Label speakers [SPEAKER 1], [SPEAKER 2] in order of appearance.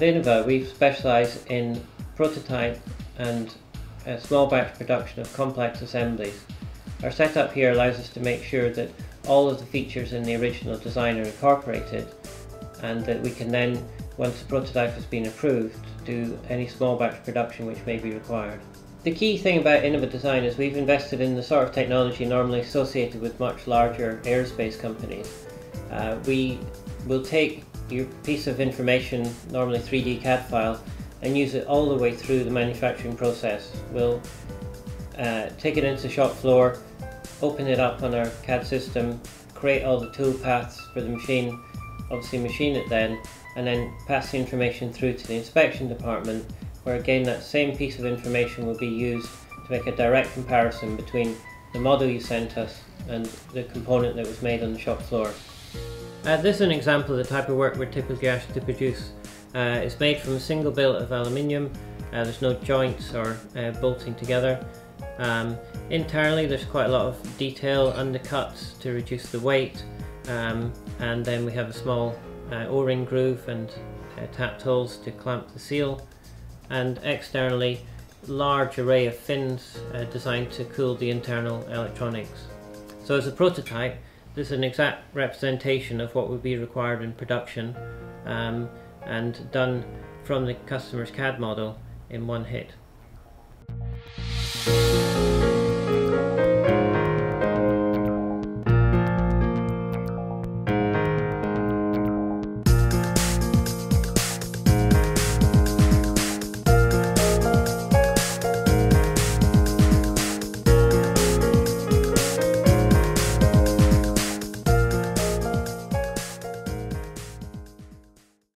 [SPEAKER 1] Innova, we specialise in prototype and small batch production of complex assemblies. Our setup here allows us to make sure that all of the features in the original design are incorporated, and that we can then, once the prototype has been approved, do any small batch production which may be required. The key thing about Innova design is we've invested in the sort of technology normally associated with much larger aerospace companies. We will take your piece of information, normally 3D CAD file, and use it all the way through the manufacturing process. We'll take it into the shop floor, open it up on our CAD system, create all the tool paths for the machine, obviously machine it then, and then pass the information through to the inspection department, where again that same piece of information will be used to make a direct comparison between the model you sent us and the component that was made on the shop floor. This is an example of the type of work we're typically asked to produce. It's made from a single billet of aluminium. There's no joints or bolting together. Internally there's quite a lot of detail undercuts to reduce the weight, and then we have a small O-ring groove and tapped holes to clamp the seal, and externally large array of fins designed to cool the internal electronics. So as a prototype, this is an exact representation of what would be required in production, and done from the customer's CAD model in one hit.